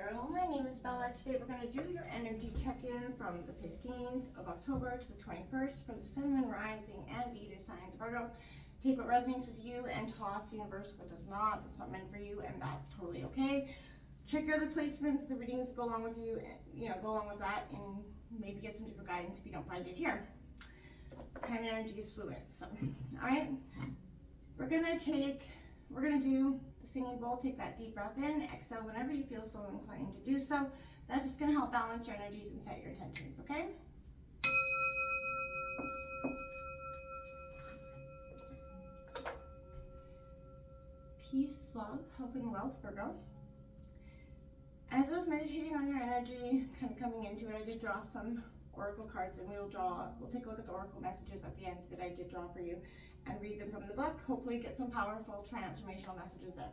Tarot. My name is Bella. Today we're going to do your energy check-in from the 15th of October to the 21st for the Sun, Moon, Rising, and Venus signs of Virgo. Take what resonates with you and toss the universe what does not. That's not meant for you, and that's totally okay. Check your other placements. The readings go along with you, go along with that, and maybe get some different guidance if you don't find it here. Time energy is fluid. So, all right, we're gonna do the singing bowl. Take that deep breath in, exhale whenever you feel so inclined to do so. That's just gonna help balance your energies and set your intentions, okay? Peace, love, health, and wealth, Virgo. As I was meditating on your energy, kind of coming into it, I did draw some oracle cards, and we'll take a look at the oracle messages at the end that I did draw for you and read them from the book. Hopefully get some powerful transformational messages there.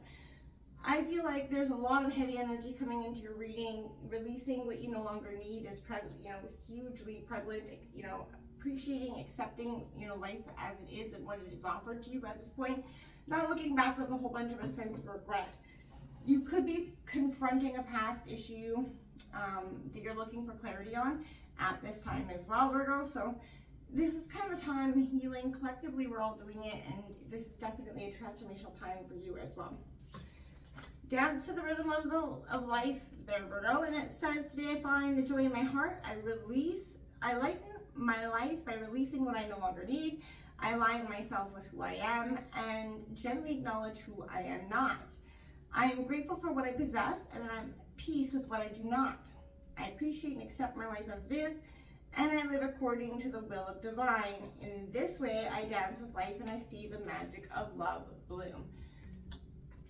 I feel like there's a lot of heavy energy coming into your reading. Releasing what you no longer need is hugely prevalent. Appreciating, accepting, life as it is and what it is offered to you at this point. Not looking back with a whole bunch of a sense of regret. You could be confronting a past issue that you're looking for clarity on at this time as well, Virgo. So this is kind of a time healing. Collectively, we're all doing it, and this is definitely a transformational time for you as well. Dance to the rhythm of life there, Virgo. And it says, today I find the joy in my heart. I lighten my life by releasing what I no longer need. I align myself with who I am and gently acknowledge who I am not. I am grateful for what I possess, and I'm at peace with what I do not. I appreciate and accept my life as it is, and I live according to the will of divine. In this way, I dance with life, and I see the magic of love bloom.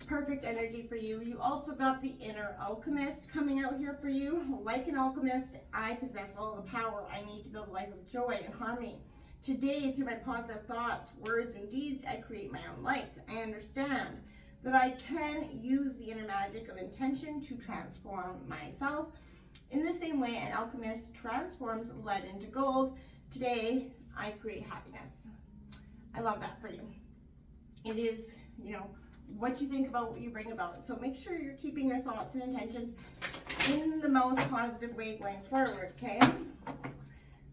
Perfect energy for you. You also got the inner alchemist coming out here for you. Like an alchemist, I possess all the power I need to build a life of joy and harmony. Today, through my positive thoughts, words, and deeds, I create my own light. I understand that I can use the inner magic of intention to transform myself. In the same way an alchemist transforms lead into gold, today I create happiness. I love that for you. It is, what you think about, what you bring about. So make sure you're keeping your thoughts and intentions in the most positive way going forward, okay?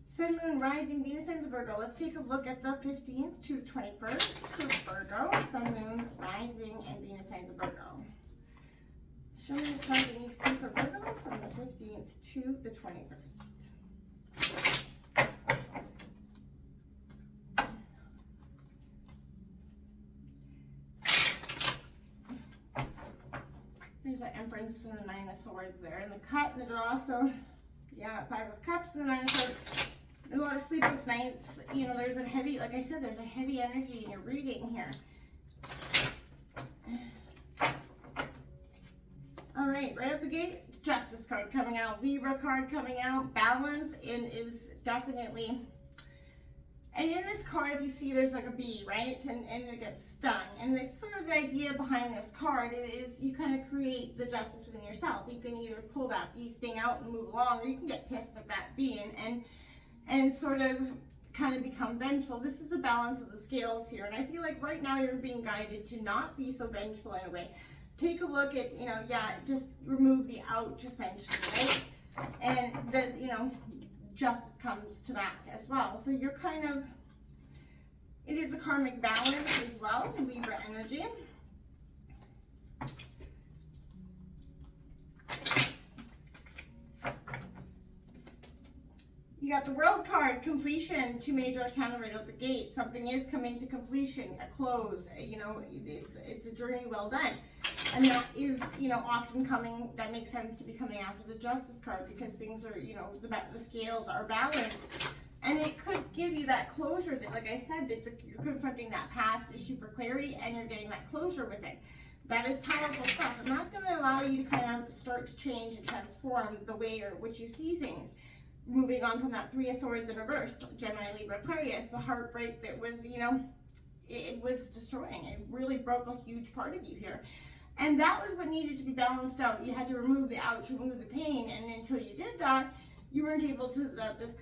Sun, Moon, Rising, Venus signs of Virgo. Let's take a look at the 15th to 21st for Virgo. Sun, Moon, Rising, and Venus signs of Virgo. Show me the card that you see for Virgo from the 15th to the 21st. There's the Empress and the Nine of Swords there, and the cut and the draw. So, yeah, 5 of Cups and the 9 of Swords. A lot of sleepless nights. There's a heavy, like I said, there's a heavy energy in your reading here. All right out the gate, Justice card coming out, Libra card coming out, balance, and is definitely, and in this card, if you see, there's like a bee, right? And it gets stung. And the sort of the idea behind this card is you kind of create the justice within yourself. You can either pull that bee sting out and move along, or you can get pissed at that bee and sort of kind of become vengeful. This is the balance of the scales here. And I feel like right now you're being guided to not be so vengeful in a way. Take a look at, just remove the ouch essentially, right? And the, justice comes to that as well. So you're kind of, it is a karmic balance as well, Libra energy. You got the World card, completion, 2 major arcana right out the gate. Something is coming to completion, a close, it's a journey well done. And that is, often coming, that makes sense to be coming after the Justice card because things are, the scales are balanced. And it could give you that closure that, like I said, that you're confronting that past issue for clarity and you're getting that closure with it. That is powerful stuff. And that's going to allow you to kind of start to change and transform the way in which you see things. Moving on from that 3 of Swords in reverse, Gemini, Libra, Aquarius, the heartbreak that was, it was destroying. It really broke a huge part of you here. And that was what needed to be balanced out. You had to remove the ouch, remove the pain, and until you did that, you weren't able to let this,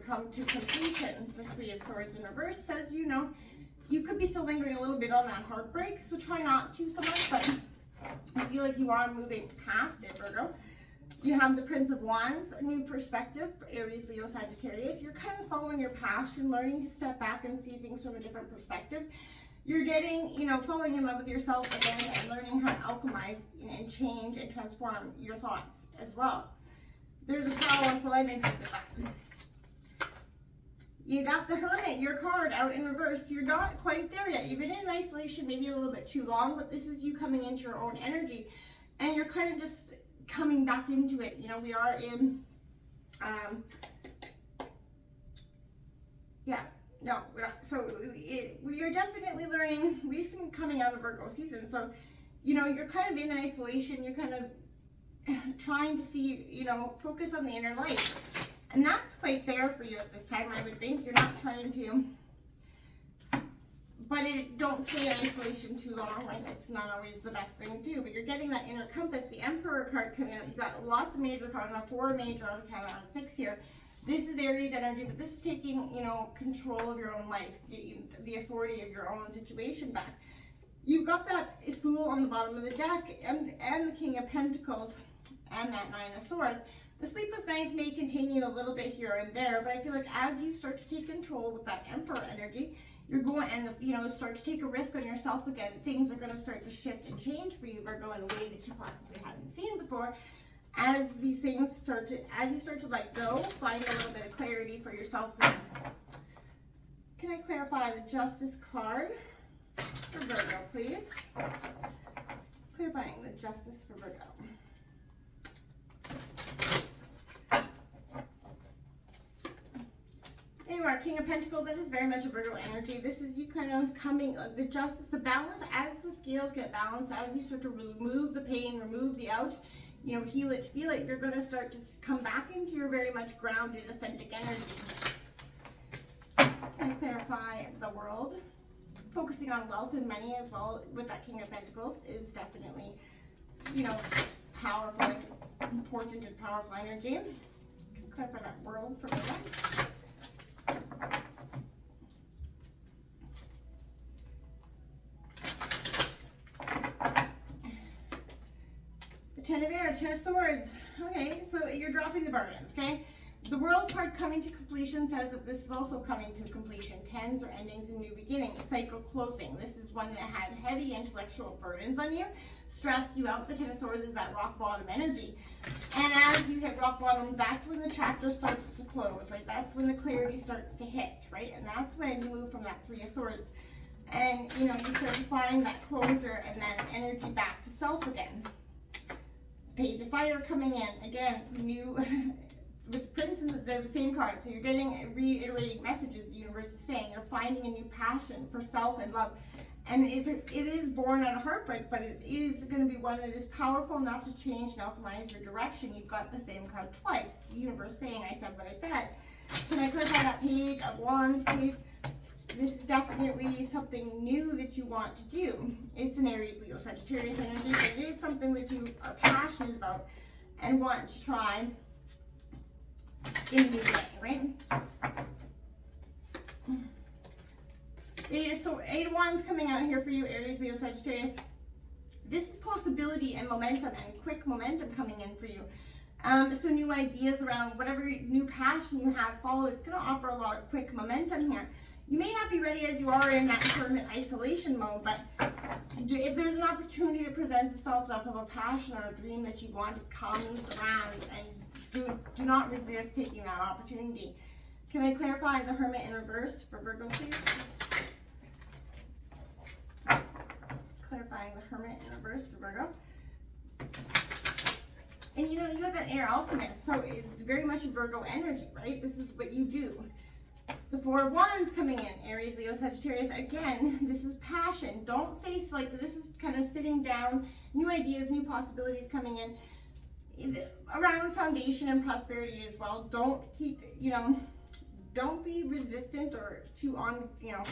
come to completion. The 3 of Swords in reverse says, you could be still lingering a little bit on that heartbreak, so try not to so much, but I feel like you are moving past it, Virgo. You have the Prince of Wands, a new perspective, Aries, Leo, Sagittarius. You're kind of following your passion, learning to step back and see things from a different perspective. You're getting, falling in love with yourself again and learning how to alchemize and change and transform your thoughts as well. There's a powerful energy with that. You got the Hermit, your card, out in reverse. You're not quite there yet. You've been in isolation maybe a little bit too long, but this is you coming into your own energy. And you're kind of just coming back into it. We are in, we're not. So we are definitely learning. We're just coming out of Virgo season. So, you're kind of in isolation. You're kind of trying to see, focus on the inner light. And that's quite fair for you at this time, I would think. You're not trying to, but don't stay in isolation too long, right? It's not always the best thing to do, but you're getting that inner compass, the Emperor card coming out. You got lots of major cards, 4 major out of 6 here. This is Aries energy, but this is taking, control of your own life, the authority of your own situation back. You've got that Fool on the bottom of the deck and the King of Pentacles and that 9 of Swords. The sleepless nights may continue a little bit here and there, but I feel like as you start to take control with that Emperor energy, you're going and, start to take a risk on yourself again. Things are going to start to shift and change for you, Virgo, in a way that you possibly haven't seen before. As these things as you start to let go, find a little bit of clarity for yourself. Can I clarify the Justice card for Virgo, please? Clarifying the Justice for Virgo. Anyway, King of Pentacles, that is very much a Virgo energy. This is you kind of coming, the justice, the balance, as the scales get balanced, as you start to remove the pain, remove the out, heal it, feel it, you're going to start to come back into your very much grounded, authentic energy. Can I clarify the World? Focusing on wealth and money as well with that King of Pentacles is definitely, powerful, important and powerful energy. Can I clarify that World for Virgo? Ten of Air, 10 of Swords. Okay, so you're dropping the burdens, okay? The World card coming to completion says that this is also coming to completion. Tens are endings and new beginnings. Cycle closing. This is one that had heavy intellectual burdens on you, stressed you out. The 10 of Swords is that rock bottom energy. And as you hit rock bottom, that's when the chapter starts to close, right? That's when the clarity starts to hit, right? And that's when you move from that 3 of Swords. And, you start to find that closure and that energy back to self again. Page of Fire coming in, again, new, with Prince and the same card, so you're getting reiterating messages the universe is saying. You're finding a new passion for self and love, and it is born out of heartbreak, but it is going to be one that is powerful enough to change and alchemize your direction. You've got the same card twice, the universe saying, I said what I said. Can I clarify that Page of Wands, please? This is definitely something new that you want to do. It's an Aries, Leo, Sagittarius energy, but it is something that you are passionate about and want to try in a new way, right? Eight of Wands coming out here for you, Aries, Leo, Sagittarius. This is possibility and momentum and quick momentum coming in for you. So new ideas around whatever new passion you have, follow. It's going to offer a lot of quick momentum here. You may not be ready as you are in that hermit isolation mode, but if there's an opportunity that presents itself up of a passion or a dream that you want, it comes around, and do not resist taking that opportunity. Can I clarify the Hermit in reverse for Virgo, please? Clarifying the Hermit in reverse for Virgo. And you have that air alchemist, so it's very much a Virgo energy, right? This is what you do. The Four of Wands coming in, Aries, Leo, Sagittarius. Again, this is passion. Don't say, like, this is kind of sitting down, new ideas, new possibilities coming in around foundation and prosperity as well. Don't keep, don't be resistant or too on, I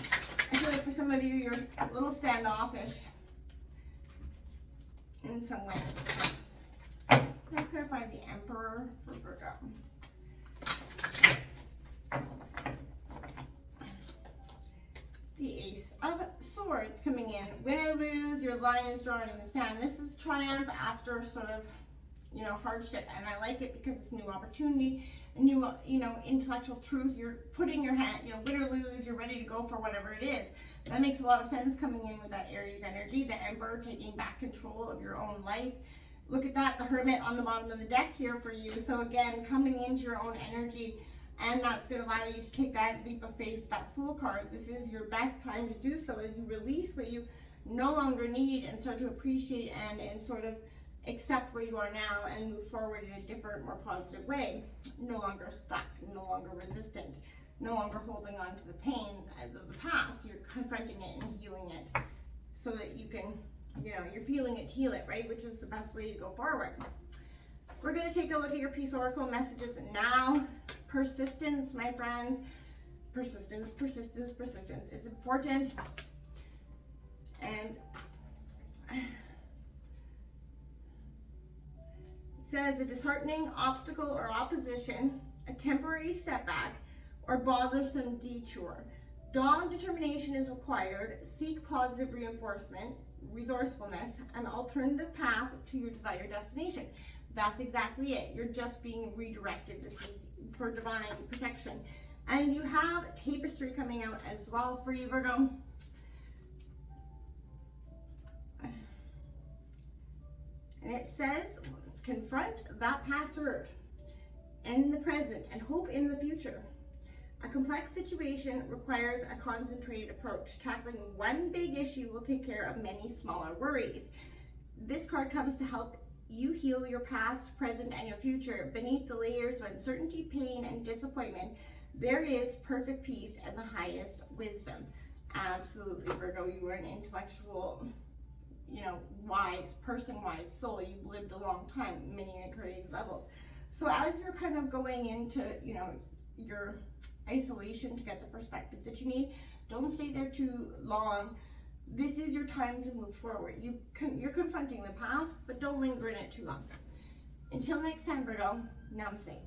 feel like for some of you, you're a little standoffish in some way. Can I clarify the Emperor for Virgo? The Ace of Swords coming in. Win or lose, your line is drawn in the sand. This is triumph after sort of you know, hardship, and I like it because it's new opportunity, a new, you know, intellectual truth. You're putting your hand, you know, win or lose, you're ready to go for whatever it is. That makes a lot of sense coming in with that Aries energy, the Emperor, taking back control of your own life. Look at that, the Hermit on the bottom of the deck here for you. So again, coming into your own energy, and that's going to allow you to take that leap of faith, that Fool card. This is your best time to do so as you release what you no longer need and start to appreciate and sort of accept where you are now and move forward in a different, more positive way. No longer stuck, no longer resistant, no longer holding on to the pain of the past. You're confronting it and healing it so that you can, you know, you're feeling it to heal it, right? Which is the best way to go forward. We're going to take a look at your Peace Oracle messages now. Persistence, my friends. Persistence, persistence, persistence is important. And it says a disheartening obstacle or opposition, a temporary setback, or bothersome detour. Dogged determination is required. Seek positive reinforcement, resourcefulness, an alternative path to your desired destination. That's exactly it. You're just being redirected. This is for divine protection. And you have Tapestry coming out as well for you, Virgo. And it says, confront that past hurt in the present and hope in the future. A complex situation requires a concentrated approach. Tackling one big issue will take care of many smaller worries. This card comes to help you heal your past, present, and your future. Beneath the layers of uncertainty, pain, and disappointment, there is perfect peace and the highest wisdom. Absolutely, Virgo, you are an intellectual, you know, wise person, wise soul. You've lived a long time, many incarnated levels. So as you're kind of going into, you know, your isolation to get the perspective that you need, don't stay there too long. This is your time to move forward. You're confronting the past, but don't linger in it too long. Until next time, Virgo, namaste.